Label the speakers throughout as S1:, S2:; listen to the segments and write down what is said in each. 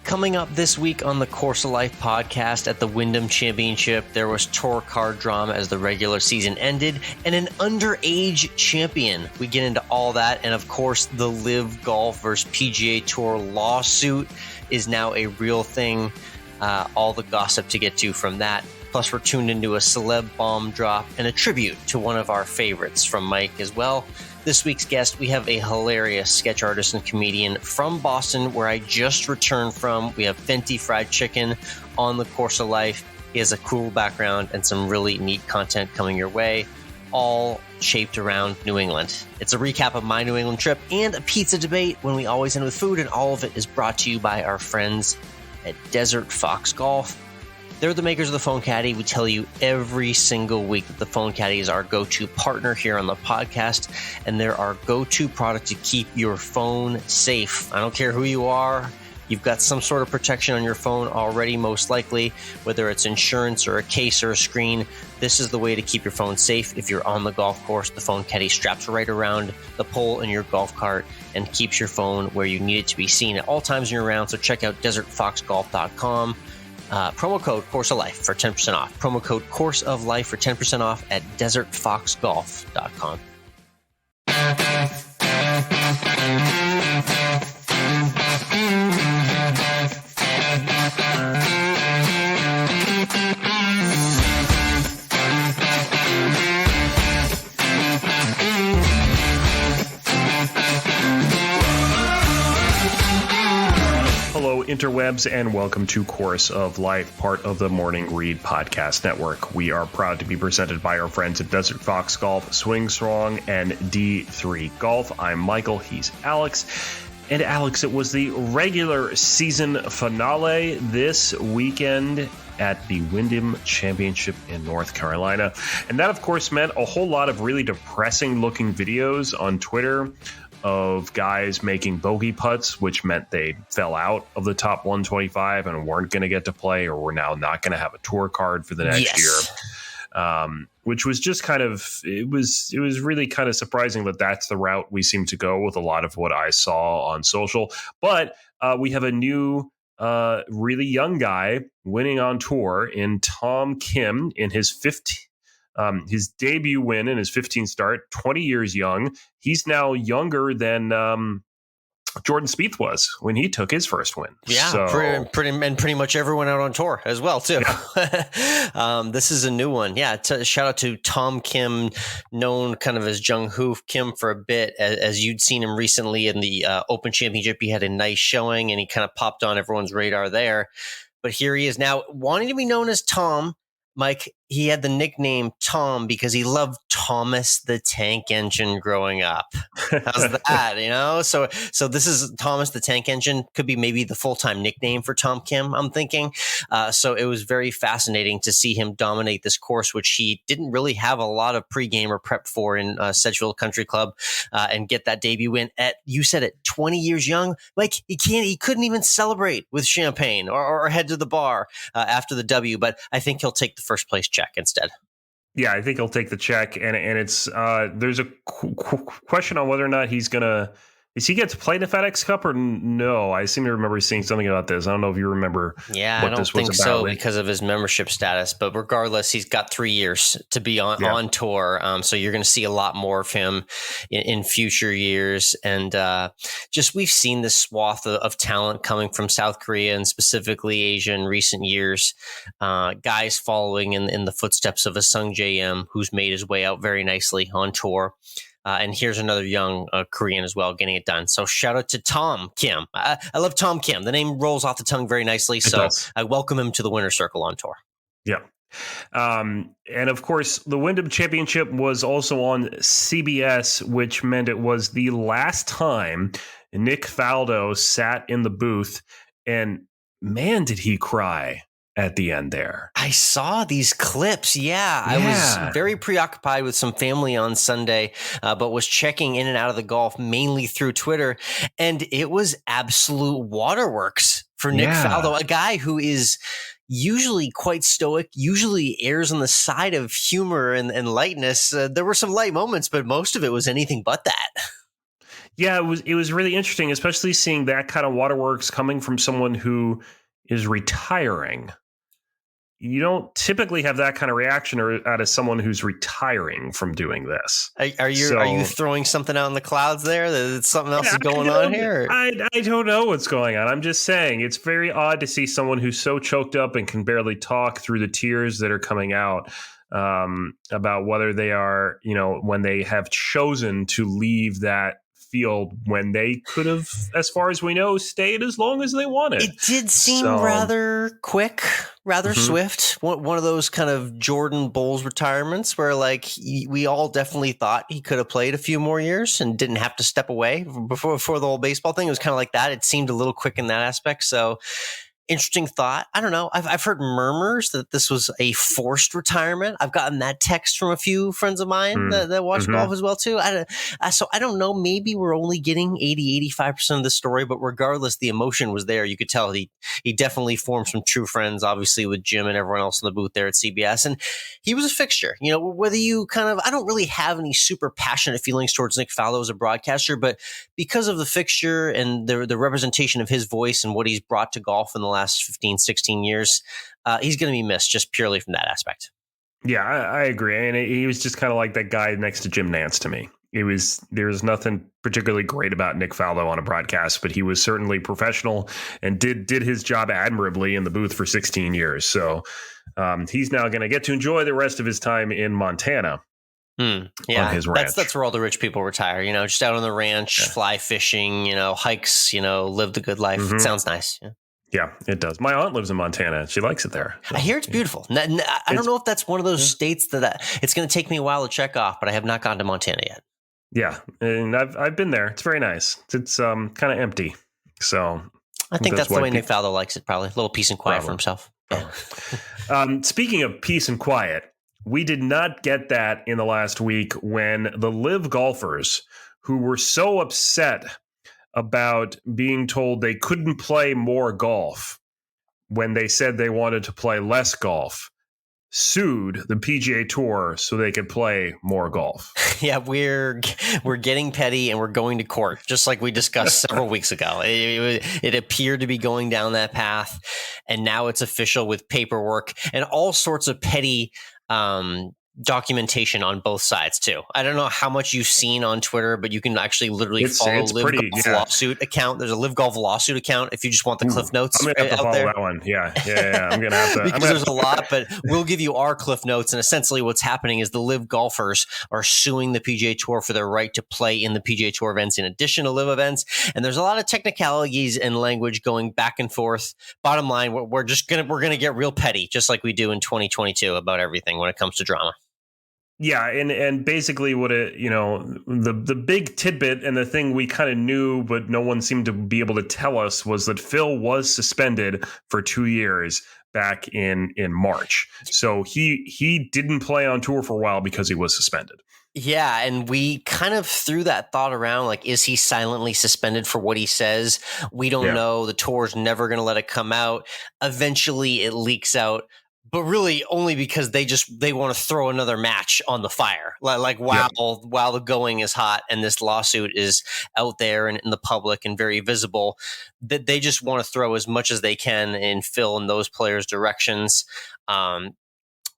S1: Coming up this week on the Course of Life podcast at the Wyndham Championship, there was tour card drama as the regular season ended and an underage champion. We get into all that. And of course, the LIV Golf versus PGA Tour lawsuit is now a real thing. All the gossip to get to from that. Plus, we're tuned into a celeb bomb drop and a tribute to one of our favorites from Mike as well. This week's guest, we have a hilarious sketch artist and comedian from Boston, where I just returned from. We have Fenti Fried Chicken on the Course of Life. He has a cool background and some really neat content coming your way, all shaped around New England. It's a recap of my New England trip and a pizza debate when we always end with food, and all of it is brought to you by our friends at Desert Fox Golf. They're the makers of the Phone Caddy. We tell you every single week that the Phone Caddy is our go-to partner here on the podcast, and they're our go-to product to keep your phone safe. I don't care who you are. You've got some sort of protection on your phone already, most likely, whether it's insurance or a case or a screen. This is the way to keep your phone safe. If you're on the golf course, the Phone Caddy straps right around the pole in your golf cart and keeps your phone where you need it to be seen at all times year-round. So check out desertfoxgolf.com. Promo code Course of Life for 10% off. Promo code Course of Life for 10% off at desertfoxgolf.com.
S2: Hello, interwebs, and welcome to Course of Life, part of the Morning Read Podcast Network. We are proud to be presented by our friends at Desert Fox Golf, Swing Strong, and D3 Golf. I'm Michael, he's Alex. And Alex, it was the regular season finale this weekend at the Wyndham Championship in North Carolina. And that, of course, meant a whole lot of really depressing looking videos on Twitter of guys making bogey putts, which meant they fell out of the top 125 and weren't going to get to play, or were now not going to have a tour card for the next year. Which was just kind of, it was really kind of surprising that that's the route we seem to go with a lot of what I saw on social. But we have a new, really young guy winning on tour in Tom Kim in his his debut win in his 15th start, 20 years young. He's now younger than Jordan Spieth was when he took his first win.
S1: Yeah, so, pretty much everyone out on tour as well, too. Yeah. This is a new one. Yeah, shout out to Tom Kim, known kind of as Jung Hoo Kim for a bit. As you'd seen him recently in the Open Championship, he had a nice showing and he kind of popped on everyone's radar there. But here he is now, wanting to be known as Tom. Mike, he had the nickname Tom because he loved Thomas the Tank Engine growing up. How's that, you know? So this is Thomas the Tank Engine, could be maybe the full-time nickname for Tom Kim, I'm thinking. So it was very fascinating to see him dominate this course, which he didn't really have a lot of pregame or prep for in Sedgefield Country Club, and get that debut win at, you said it, 20 years young. Mike, he couldn't even celebrate with champagne or head to the bar after the W, but I think he'll take the first place check instead.
S2: Yeah, I think he'll take the check, and it's there's a question on whether or not is he get to play the FedEx Cup or no? I seem to remember seeing something about this. I don't know if you remember.
S1: Yeah, I don't think so because of his membership status. But regardless, he's got 3 years to be on tour. So you're going to see a lot more of him in future years. And just we've seen this swath of talent coming from South Korea and specifically Asia in recent years. Guys following in the footsteps of a Sung J.M. who's made his way out very nicely on tour. And here's another young Korean as well getting it done. So shout out to Tom Kim. I love Tom Kim. The name rolls off the tongue very nicely. So I welcome him to the winner's circle on tour.
S2: Yeah. And of course, the Wyndham Championship was also on CBS, which meant it was the last time Nick Faldo sat in the booth. And man, did he cry at the end there.
S1: I saw these clips. Yeah. I was very preoccupied with some family on Sunday, but was checking in and out of the golf mainly through Twitter. And it was absolute waterworks for Nick Faldo, a guy who is usually quite stoic, usually errs on the side of humor and lightness. There were some light moments, but most of it was anything but that.
S2: Yeah, it was really interesting, especially seeing that kind of waterworks coming from someone who is retiring. You don't typically have that kind of reaction out of someone who's retiring from doing this.
S1: Are you throwing something out in the clouds there? That something else is going on here?
S2: I don't know what's going on. I'm just saying it's very odd to see someone who's so choked up and can barely talk through the tears that are coming out about whether they are, when they have chosen to leave that field when they could have, as far as we know, stayed as long as they wanted.
S1: It did seem rather quick, rather swift. One of those kind of Jordan Bulls retirements where we all definitely thought he could have played a few more years and didn't have to step away before the whole baseball thing. It was kind of like that. It seemed a little quick in that aspect. So interesting thought. I don't know. I've heard murmurs that this was a forced retirement. I've gotten that text from a few friends of mine that watch golf as well too. So I don't know. Maybe we're only getting 80-85% of the story, but regardless, the emotion was there. You could tell he definitely formed some true friends, obviously with Jim and everyone else in the booth there at CBS. And he was a fixture. Whether you I don't really have any super passionate feelings towards Nick Faldo as a broadcaster, but because of the fixture and the representation of his voice and what he's brought to golf in the last 15, 16 years, he's going to be missed just purely from that aspect.
S2: Yeah, I agree. And he was just kind of like that guy next to Jim Nantz to me. There's nothing particularly great about Nick Faldo on a broadcast, but he was certainly professional and did his job admirably in the booth for 16 years. So he's now going to get to enjoy the rest of his time in Montana.
S1: Yeah,
S2: on his ranch.
S1: That's where all the rich people retire, just out on the ranch, fly fishing, hikes, live the good life. It sounds nice.
S2: Yeah, it does. My aunt lives in Montana. She likes it there.
S1: So. I hear it's beautiful. I don't know if that's one of those states that it's going to take me a while to check off, but I have not gone to Montana yet.
S2: Yeah, and I've been there. It's very nice. It's kind of empty. So
S1: I think that's the way Nick Faldo likes it, probably. A little peace and quiet for himself. Yeah.
S2: Speaking of peace and quiet, we did not get that in the last week when the LIV golfers, who were so upset about being told they couldn't play more golf when they said they wanted to play less golf, sued the PGA Tour so they could play more golf.
S1: Yeah, we're getting petty and we're going to court, just like we discussed several weeks ago. It appeared to be going down that path, and now it's official with paperwork and all sorts of petty documentation on both sides too. I don't know how much you've seen on Twitter, but you can actually literally follow LIV Golf lawsuit account. There's a LIV Golf lawsuit account if you just want the Cliff Notes.
S2: I'm gonna have to follow that one. Yeah. I'm gonna have to
S1: because there's a lot, but we'll give you our Cliff Notes. And essentially, what's happening is the LIV golfers are suing the PGA Tour for their right to play in the PGA Tour events in addition to LIV events. And there's a lot of technicalities and language going back and forth. Bottom line, we're gonna get real petty, just like we do in 2022 about everything when it comes to drama.
S2: Yeah, and basically what the big tidbit and the thing we kind of knew but no one seemed to be able to tell us was that Phil was suspended for 2 years back in March. So he didn't play on tour for a while because he was suspended.
S1: Yeah, and we kind of threw that thought around, like, is he silently suspended for what he says? We don't know. The tour's never going to let it come out. Eventually it leaks out. But really only because they want to throw another match on the fire. While the going is hot and this lawsuit is out there and in the public and very visible, that they just want to throw as much as they can and fill in those players' directions.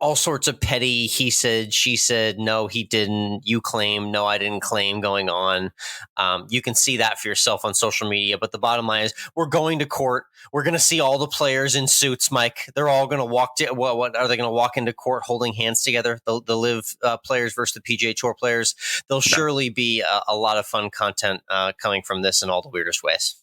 S1: All sorts of petty, he said, she said, no, he didn't, you claim, no, I didn't claim going on. You can see that for yourself on social media. But the bottom line is we're going to court. We're going to see all the players in suits, Mike. They're all going to walk to what are they going to walk into court holding hands together? The LIV players versus the PGA Tour players. There'll surely be a lot of fun content coming from this in all the weirdest ways.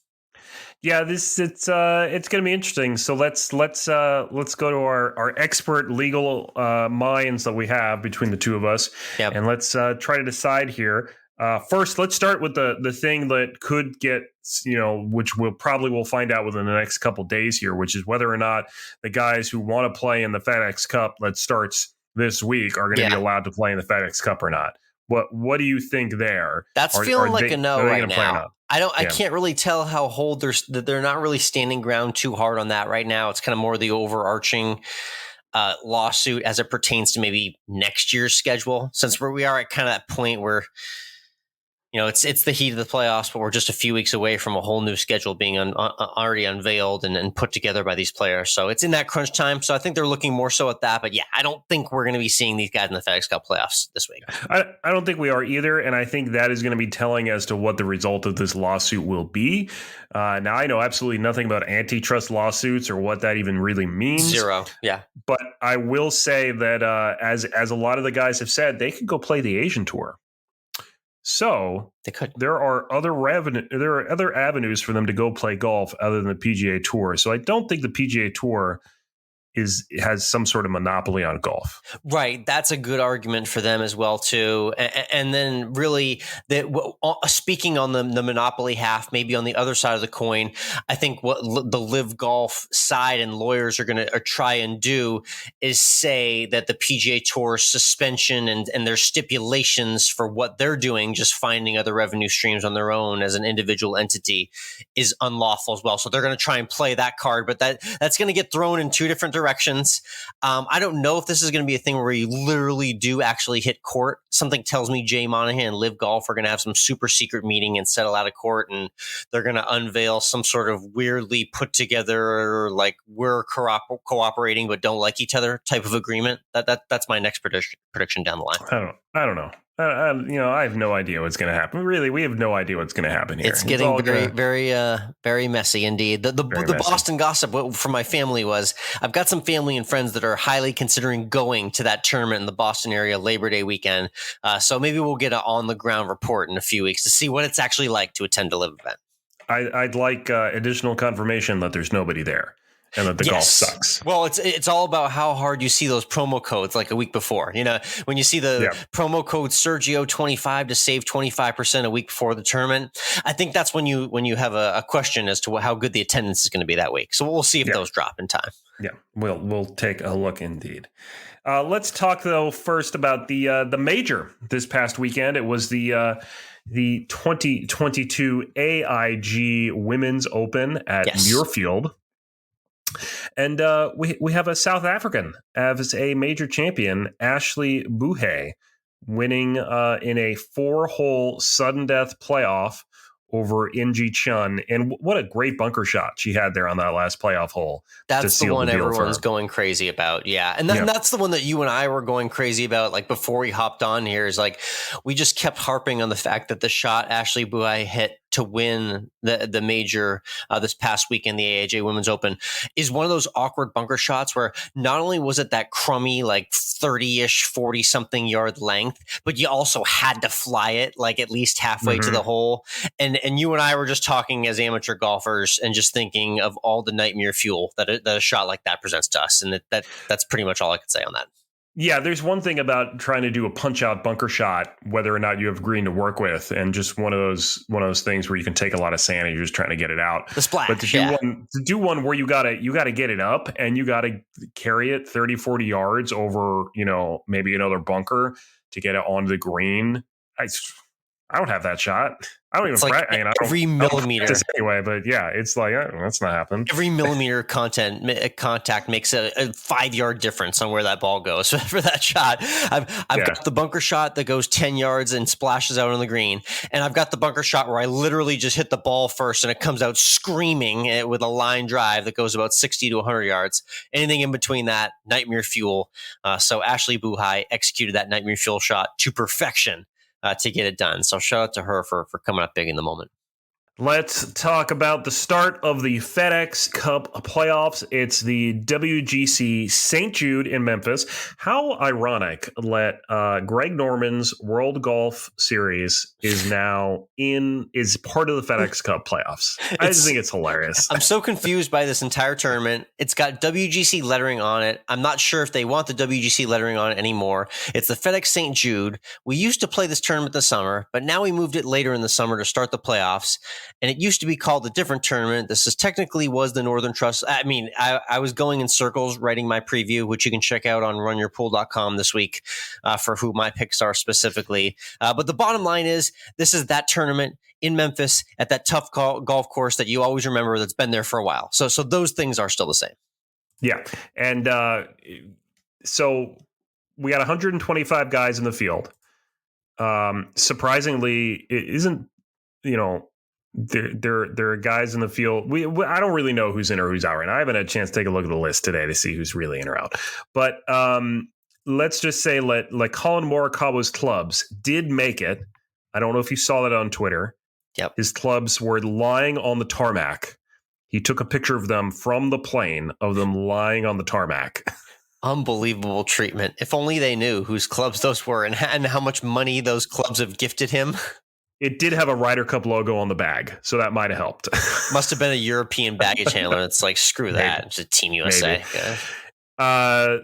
S2: Yeah, it's going to be interesting. So let's go to our expert legal minds that we have between the two of us, and let's try to decide here. First, let's start with the thing that could get, which we'll find out within the next couple of days here, which is whether or not the guys who want to play in the FedEx Cup that starts this week are going to be allowed to play in the FedEx Cup or not. What do you think there?
S1: That's feeling like a no right now. I can't really tell how hold they're not really standing ground too hard on that right now. It's kind of more the overarching lawsuit as it pertains to maybe next year's schedule, since we are at kind of that point where It's the heat of the playoffs, but we're just a few weeks away from a whole new schedule being already unveiled and put together by these players. So it's in that crunch time. So I think they're looking more so at that. But yeah, I don't think we're going to be seeing these guys in the FedEx Cup playoffs this week.
S2: I don't think we are either. And I think that is going to be telling as to what the result of this lawsuit will be. Now, I know absolutely nothing about antitrust lawsuits or what that even really means.
S1: Zero. Yeah.
S2: But I will say that as a lot of the guys have said, they could go play the Asian Tour. So
S1: they could.
S2: There are other avenues for them to go play golf other than the PGA Tour. So I don't think the PGA Tour has some sort of monopoly on golf.
S1: Right. That's a good argument for them as well, too. And then really, speaking on the monopoly half, maybe on the other side of the coin, I think what the LIV Golf side and lawyers are going to try and do is say that the PGA Tour suspension and their stipulations for what they're doing, just finding other revenue streams on their own as an individual entity, is unlawful as well. So they're going to try and play that card, but that's going to get thrown in two different directions. I don't know if this is going to be a thing where you literally do actually hit court. Something tells me Jay Monahan and LIV Golf are going to have some super secret meeting and settle out of court, and they're going to unveil some sort of weirdly put together, like we're cooperating but don't like each other type of agreement. That's my next prediction down the line.
S2: I don't know. I have no idea what's going to happen. Really, we have no idea what's going to happen here.
S1: It's getting very messy indeed. The Boston gossip from my family was, I've got some family and friends that are highly considering going to that tournament in the Boston area Labor Day weekend. So maybe we'll get an on-the-ground report in a few weeks to see what it's actually like to attend a LIV event.
S2: I'd like additional confirmation that there's nobody there. And that the golf sucks.
S1: Well, it's all about how hard you see those promo codes like a week before. When you see the promo code Sergio25 to save 25% a week before the tournament, I think that's when you have a question as to how good the attendance is going to be that week. So we'll see if those drop in time.
S2: Yeah, we'll take a look indeed. Let's talk though first about the major this past weekend. It was the 2022 AIG Women's Open at Muirfield. And we have a South African as a major champion, Ashleigh Buhai, winning in a 4-hole sudden death playoff over Inji Chun. And what a great bunker shot she had there on that last playoff hole.
S1: That's the one everyone's going crazy about. Yeah. And that's the one that you and I were going crazy about, like before we hopped on here, is like, we just kept harping on the fact that the shot Ashleigh Buhai hit to win the major this past weekend, the AIG Women's Open, is one of those awkward bunker shots where not only was it that crummy, like 30-ish, 40-something yard length, but you also had to fly it like at least halfway to the hole. And you and I were just talking as amateur golfers and just thinking of all the nightmare fuel that a shot like that presents to us. And that's pretty much all I could say on that.
S2: Yeah, there's one thing about trying to do a punch-out bunker shot, whether or not you have green to work with, and just one of those things where you can take a lot of sand and you're just trying to get it out.
S1: The splash,
S2: but to do one where you gotta get it up and you gotta carry it 30, 40 yards over, maybe another bunker to get it onto the green. I don't have that shot. I don't even practice.
S1: Every millimeter
S2: anyway, but yeah, it's like that's not happening.
S1: Every millimeter contact makes a 5-yard difference on where that ball goes for that shot. I've got the bunker shot that goes 10 yards and splashes out on the green, and I've got the bunker shot where I literally just hit the ball first and it comes out screaming with a line drive that goes about 60 to 100 yards. Anything in between that, nightmare fuel. So Ashleigh Buhai executed that nightmare fuel shot to perfection. To get it done. So shout out to her for coming up big in the moment.
S2: Let's talk about the start of the FedEx Cup Playoffs. It's the WGC St Jude in Memphis. How ironic that Greg Norman's World Golf Series is part of the FedEx Cup Playoffs. I just think it's hilarious.
S1: I'm so confused by this entire tournament. It's got WGC lettering on it. I'm not sure if they want the WGC lettering on it anymore. It's the FedEx St Jude. We used to play this tournament in the summer, but now we moved it later in the summer to start the playoffs. And it used to be called a different tournament. This was the Northern Trust. I mean, I was going in circles writing my preview, which you can check out on runyourpool.com this week for who my picks are specifically. But the bottom line is, this is that tournament in Memphis at that tough golf course that you always remember that's been there for a while. So those things are still the same.
S2: Yeah. And so we got 125 guys in the field. Surprisingly, it isn't, there are guys in the field. I don't really know who's in or who's out right now. I haven't had a chance to take a look at the list today to see who's really in or out. But let's just say like Colin Morikawa's clubs did make it. I don't know if you saw that on Twitter.
S1: Yep.
S2: His clubs were lying on the tarmac. He took a picture of them from the plane of them lying on the tarmac.
S1: Unbelievable treatment. If only they knew whose clubs those were and how much money those clubs have gifted him.
S2: It did have a Ryder Cup logo on the bag, so that might have helped.
S1: Must have been a European baggage handler. It's like, screw that. It's a Team USA.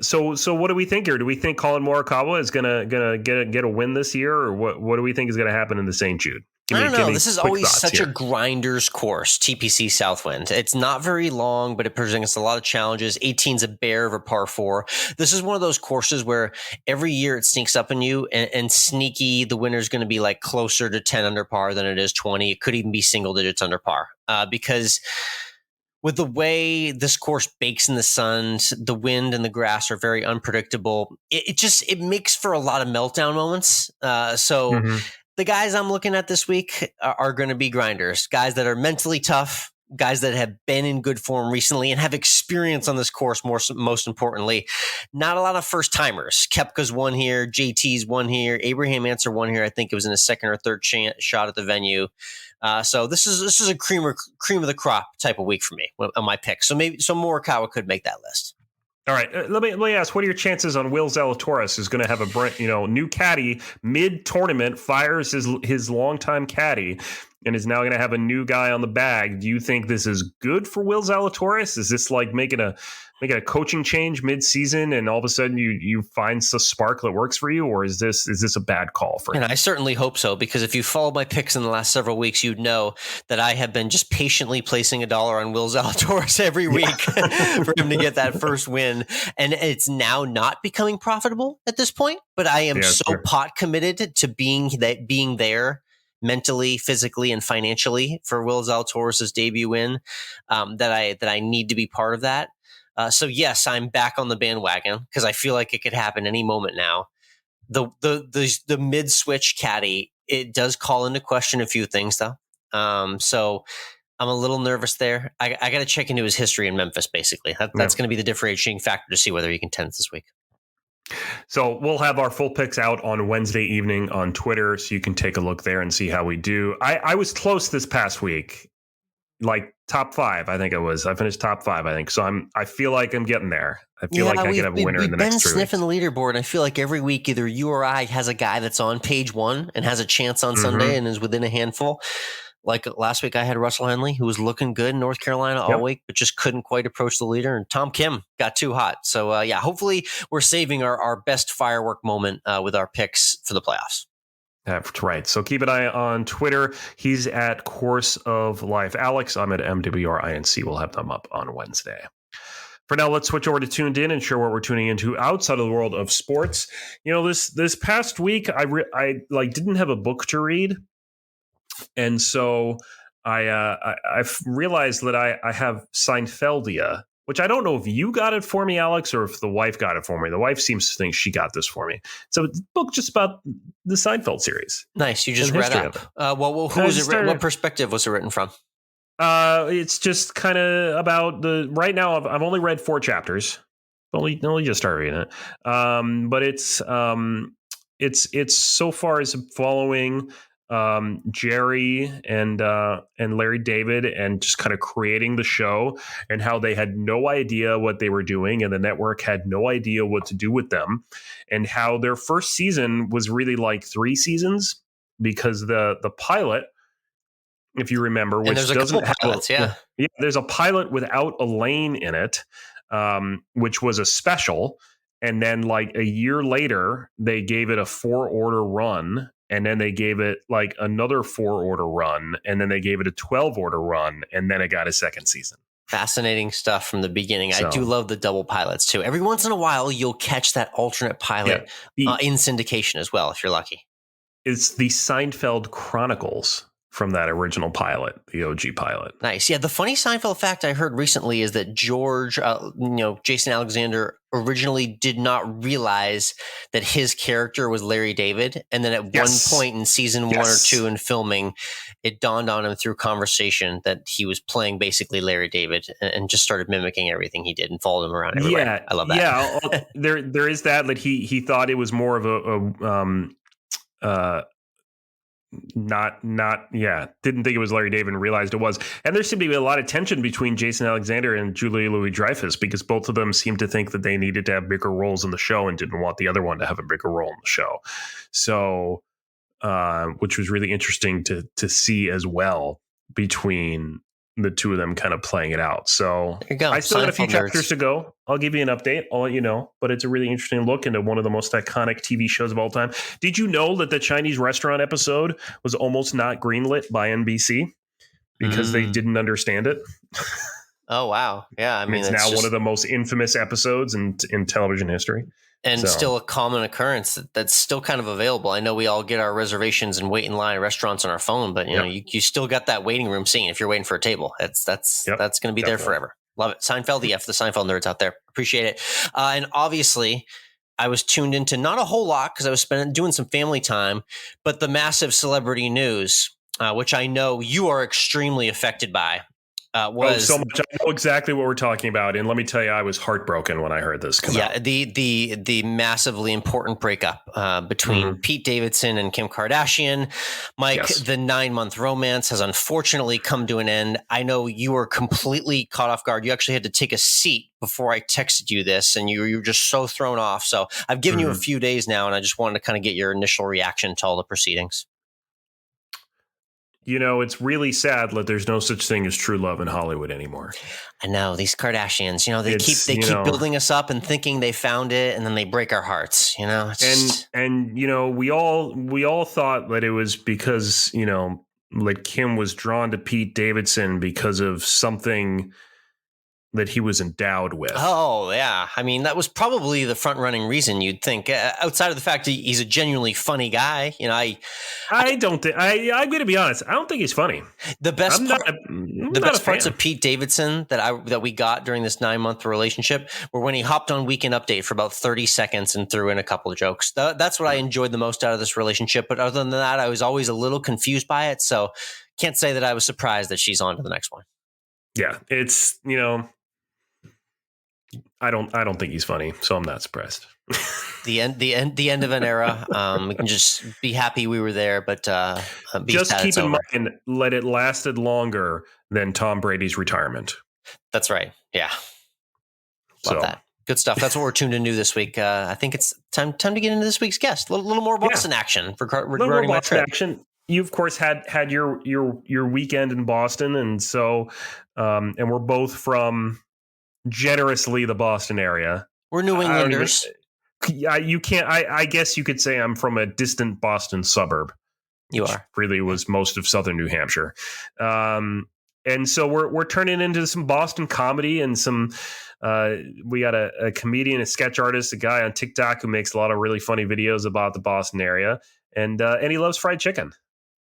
S2: So what do we think here? Do we think Colin Morikawa is gonna get a win this year, or what do we think is gonna happen in the St. Jude?
S1: I don't know. This is always such a grinder's course, TPC Southwind. It's not very long, but it presents a lot of challenges. 18's a bear of a par 4. This is one of those courses where every year it sneaks up on you, and sneaky, the winner's going to be like closer to 10 under par than it is 20. It could even be single digits under par because with the way this course bakes in the sun, the wind and the grass are very unpredictable. It makes for a lot of meltdown moments. The guys I'm looking at this week are going to be grinders, guys that are mentally tough, guys that have been in good form recently and have experience on this course, most importantly. Not a lot of first timers. Koepka's won here, JT's won here, Abraham Ancer won here. I think it was in his second or third shot at the venue. So this is a cream of the crop type of week for me on my pick. So Morikawa could make that list.
S2: All right, let me ask, what are your chances on Will Zalatoris, who's going to have a new caddy mid-tournament, fires his longtime caddy, and is now going to have a new guy on the bag? Do you think this is good for Will Zalatoris? Is this like making a coaching change mid-season, and all of a sudden you find a spark that works for you, or is this a bad call for him?
S1: And I certainly hope so, because if you followed my picks in the last several weeks, you'd know that I have been just patiently placing $1 on Will Zalatoris every week for him to get that first win. And it's now not becoming profitable at this point, but I am pot committed to being there mentally, physically, and financially for Will Zalatoris' debut win, that I need to be part of that. So yes, I'm back on the bandwagon because I feel like it could happen any moment now. The mid switch caddy, it does call into question a few things though. So I'm a little nervous there. I got to check into his history in Memphis. Basically, that's going to be the differentiating factor to see whether he contends this week.
S2: So we'll have our full picks out on Wednesday evening on Twitter, so you can take a look there and see how we do. I was close this past week. Like top 5, I think it was. I finished top 5, I think. So I feel like I'm getting there. I feel like I could have a winner in the next 3 weeks.
S1: We've been sniffing the leaderboard. I feel like every week either you or I has a guy that's on page 1 and has a chance on Sunday and is within a handful. Like last week, I had Russell Henley, who was looking good in North Carolina all week, but just couldn't quite approach the leader. And Tom Kim got too hot. So hopefully we're saving our best firework moment with our picks for the playoffs.
S2: That's right. So keep an eye on Twitter. He's at Course of Life Alex. I'm at MWRINC. We'll have them up on Wednesday. For now, let's switch over to Tuned In and share what we're tuning into outside of the world of sports. This past week, I didn't have a book to read, and so I've realized that I have Seinfeldia, which I don't know if you got it for me, Alex, or if the wife got it for me. The wife seems to think she got this for me. So it's a book just about the Seinfeld series.
S1: Nice. You just read up. Who was it written? What perspective was it written from?
S2: It's just kind of about right now I've only read 4 chapters. Only just started reading it. But it's so far as following Jerry and Larry David and just kind of creating the show, and how they had no idea what they were doing and the network had no idea what to do with them, and how their first season was really like 3 seasons, because the pilot, if you remember, which doesn't have
S1: pilots,
S2: there's a pilot without Elaine in it, which was a special, and then like a year later they gave it a 4-order run. And then they gave it like another 4-order run, and then they gave it a 12-order run, and then it got a second season.
S1: Fascinating stuff from the beginning. I do love the double pilots too. Every once in a while, you'll catch that alternate pilot in syndication as well, if you're lucky.
S2: It's the Seinfeld Chronicles from that original pilot, the OG pilot.
S1: Nice. Yeah. The funny Seinfeld fact I heard recently is that George, Jason Alexander originally did not realize that his character was Larry David. And then at one point in season 1 or 2 in filming, it dawned on him through conversation that he was playing basically Larry David and just started mimicking everything he did and followed him around everywhere.
S2: Yeah.
S1: I love that.
S2: Yeah. there is that he thought it was more of didn't think it was Larry David and realized it was. And there seemed to be a lot of tension between Jason Alexander and Julia Louis-Dreyfus because both of them seemed to think that they needed to have bigger roles in the show and didn't want the other one to have a bigger role in the show. So, which was really interesting to see as well between the two of them kind of playing it out. So
S1: there you go.
S2: I still got a few
S1: Seinfeld
S2: chapters to go. I'll give you an update. I'll let you know. But it's a really interesting look into one of the most iconic TV shows of all time. Did you know that the Chinese restaurant episode was almost not greenlit by NBC because they didn't understand it?
S1: Oh, wow. Yeah. I mean,
S2: it's now one of the most infamous episodes in television history.
S1: And still a common occurrence that's still kind of available. I know we all get our reservations and wait in line at restaurants on our phone, but you still got that waiting room scene if you're waiting for a table. That's going to be there forever. Love it. Seinfeld, the Seinfeld nerds out there. Appreciate it. And obviously, I was tuned into not a whole lot because I was doing some family time, but the massive celebrity news, which I know you are extremely affected by. Was
S2: so much. I know exactly what we're talking about, and let me tell you, I was heartbroken when I heard this come out.
S1: The massively important breakup between Pete Davidson and Kim Kardashian. Mike, the 9-month romance has unfortunately come to an end. I know you were completely caught off guard. You actually had to take a seat before I texted you this, and you were just so thrown off. So I've given you a few days now, and I just wanted to kind of get your initial reaction to all the proceedings.
S2: You know, it's really sad that there's no such thing as true love in Hollywood anymore.
S1: I know these Kardashians, they keep building us up and thinking they found it, and then they break our hearts,
S2: And we all thought that it was because, like Kim was drawn to Pete Davidson because of something that he was endowed with.
S1: Oh, yeah. I mean, that was probably the front running reason you'd think, outside of the fact that he's a genuinely funny guy.
S2: I'm going to be honest. I don't think he's funny.
S1: The best parts of Pete Davidson that we got during this 9-month relationship were when he hopped on Weekend Update for about 30 seconds and threw in a couple of jokes. That's what I enjoyed the most out of this relationship. But other than that, I was always a little confused by it. So can't say that I was surprised that she's on to the next one.
S2: Yeah, it's, I don't think he's funny, so I'm not surprised.
S1: The end of an era. We can just be happy we were there, but
S2: just keep in mind, let it lasted longer than Tom Brady's retirement.
S1: That's right. Yeah, love that. Good stuff. That's what we're tuned into this week. I think it's time to get into this week's guest. A little more Boston action regarding my trip.
S2: You of course had your weekend in Boston, and so and we're both from generously the Boston area.
S1: We're New Englanders.
S2: You can't. I guess you could say I'm from a distant Boston suburb.
S1: You are.
S2: Really was most of southern New Hampshire, and so we're turning into some Boston comedy and some. We got a comedian, a sketch artist, a guy on TikTok who makes a lot of really funny videos about the Boston area, and he loves fried chicken.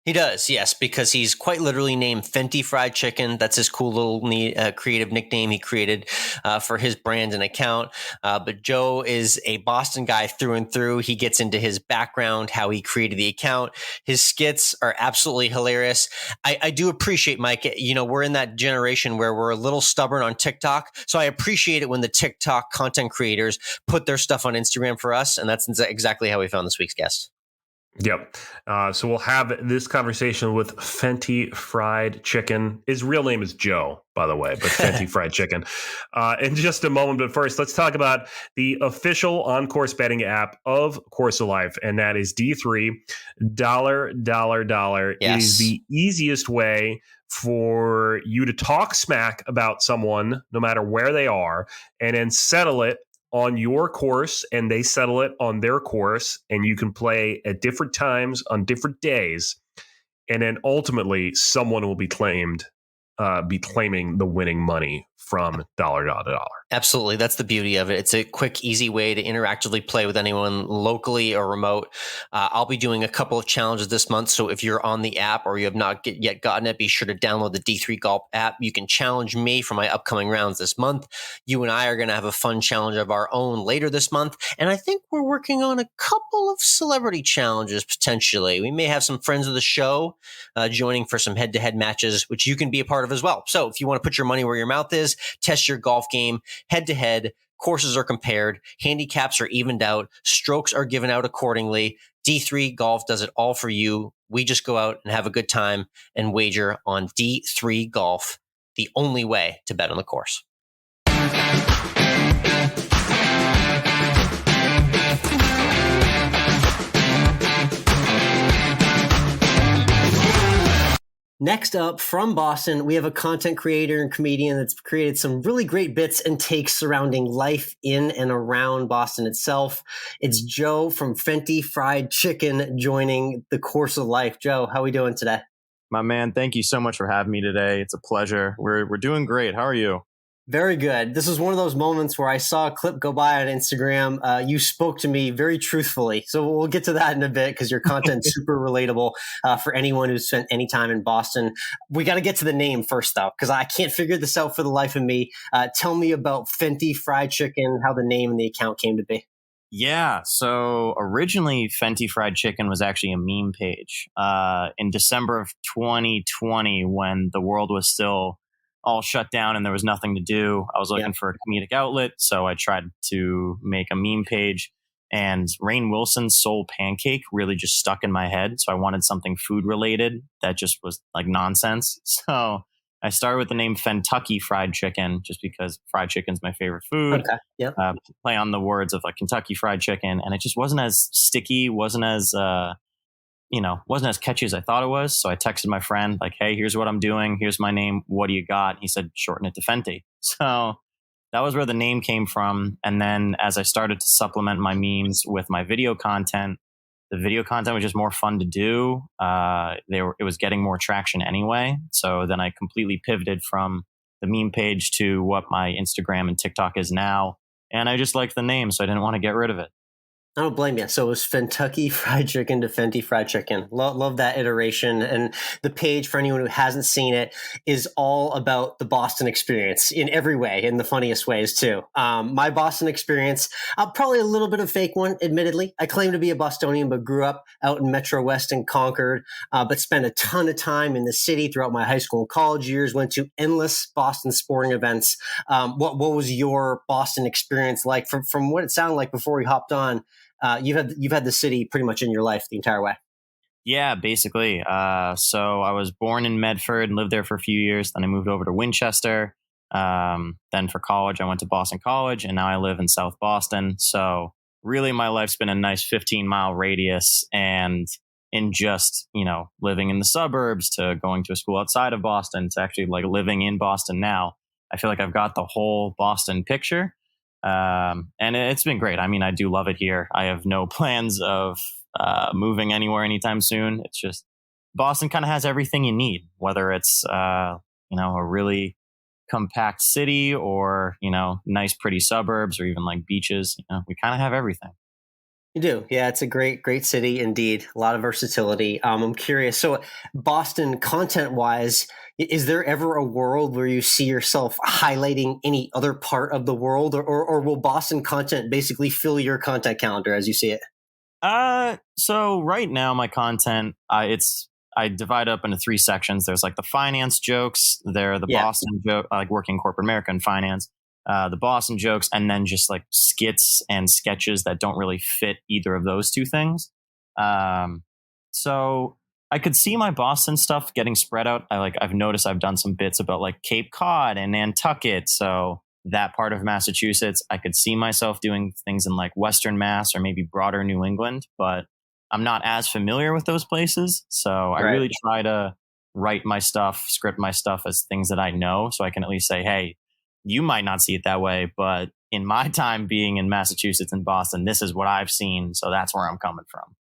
S1: He does, yes, because he's quite literally named Fenti Fried Chicken. That's his cool little creative nickname he created for his brand and account. But Joe is a Boston guy through and through. He gets into his background, how he created the account. His skits are absolutely hilarious. I do appreciate, Mike, we're in that generation where we're a little stubborn on TikTok. So I appreciate it when the TikTok content creators put their stuff on Instagram for us. And that's exactly how we found this week's guest.
S2: Yep. So we'll have this conversation with Fenti Fried Chicken. His real name is Joe, by the way, but Fenti Fried Chicken in just a moment. But first, let's talk about the official on-course betting app of Course of Life, and that is D3 $.
S1: Yes.
S2: It is the easiest way for you to talk smack about someone, no matter where they are, and then settle it on your course, and they settle it on their course, and you can play at different times on different days, and then ultimately someone will be claiming the winning money from dollar to dollar.
S1: Absolutely. That's the beauty of it. It's a quick, easy way to interactively play with anyone locally or remote. I'll be doing a couple of challenges this month. So if you're on the app or you have not yet gotten it, be sure to download the D3 Golf app. You can challenge me for my upcoming rounds this month. You and I are going to have a fun challenge of our own later this month. And I think we're working on a couple of celebrity challenges potentially. We may have some friends of the show joining for some head-to-head matches, which you can be a part of as well. So if you want to put your money where your mouth is, test your golf game, head-to-head, courses are compared, handicaps are evened out, strokes are given out accordingly. D3 Golf does it all for you. We just go out and have a good time and wager on D3 Golf, the only way to bet on the course. Next up, from Boston, we have a content creator and comedian that's created some really great bits and takes surrounding life in and around Boston itself. It's Joe from Fenti Fried Chicken joining the course of life. Joe, how are we doing today?
S3: My man, thank you so much for having me today. It's a pleasure. We're doing great. How are you?
S1: Very good. This is one of those moments where I saw a clip go by on Instagram. You spoke to me very truthfully. So we'll get to that in a bit because your content's super relatable for anyone who's spent any time in Boston. We got to get to the name first, though, because I can't figure this out for the life of me. Tell me about Fenti Fried Chicken, how the name and the account came to be.
S3: Yeah, so originally Fenti Fried Chicken was actually a meme page. In December of 2020, when the world was still all shut down and there was nothing to do, I was looking for a comedic outlet, so I tried to make a meme page, and Rainn Wilson's Soul Pancake really just stuck in my head, so I wanted something food related that just was like nonsense. So I started with the name Kentucky Fried Chicken just because fried chicken's my favorite food.
S1: Okay. Yep.
S3: Play on the words of like Kentucky Fried Chicken, and it just wasn't as sticky, wasn't as catchy as I thought it was. So I texted my friend like, hey, here's what I'm doing. Here's my name. What do you got? He said, shorten it to Fenti. So that was where the name came from. And then as I started to supplement my memes with my video content, the video content was just more fun to do. It was getting more traction anyway. So then I completely pivoted from the meme page to what my Instagram and TikTok is now. And I just liked the name, so I didn't want to get rid of it.
S1: I don't blame you. So it was Kentucky Fried Chicken to Fenti Fried Chicken. Love that iteration. And the page, for anyone who hasn't seen it, is all about the Boston experience in every way, in the funniest ways too. My Boston experience, probably a little bit of fake one, admittedly. I claim to be a Bostonian, but grew up out in Metro West in Concord, but spent a ton of time in the city throughout my high school and college years, went to endless Boston sporting events. What was your Boston experience like? From what it sounded like before we hopped on, you've had the city pretty much in your life the entire way.
S3: Yeah, basically. So I was born in Medford and lived there for a few years. Then I moved over to Winchester. Then for college, I went to Boston College, and now I live in South Boston. So really my life's been a nice 15-mile radius, and in just, living in the suburbs to going to a school outside of Boston to actually like living in Boston now. I feel like I've got the whole Boston picture. And it's been great. I mean, I do love it here. I have no plans of moving anywhere anytime soon. It's just Boston kind of has everything you need, whether it's a really compact city or nice pretty suburbs or even like beaches. We kind of have everything.
S1: You do. Yeah, it's a great city indeed. A lot of versatility. I'm curious. So Boston content wise, is there ever a world where you see yourself highlighting any other part of the world, or will Boston content basically fill your content calendar as you see it?
S3: So right now my content, I divide up into 3 sections. There's like the finance jokes. There are the Boston joke, like working corporate America in finance. The Boston jokes, and then just like skits and sketches that don't really fit either of those 2 things. So I could see my Boston stuff getting spread out. I've noticed I've done some bits about like Cape Cod and Nantucket. So that part of Massachusetts, I could see myself doing things in like Western Mass or maybe broader New England, but I'm not as familiar with those places. So I really try to write my stuff, script my stuff as things that I know. So I can at least say, hey, you might not see it that way, but in my time being in Massachusetts and Boston, this is what I've seen. So that's where I'm coming from.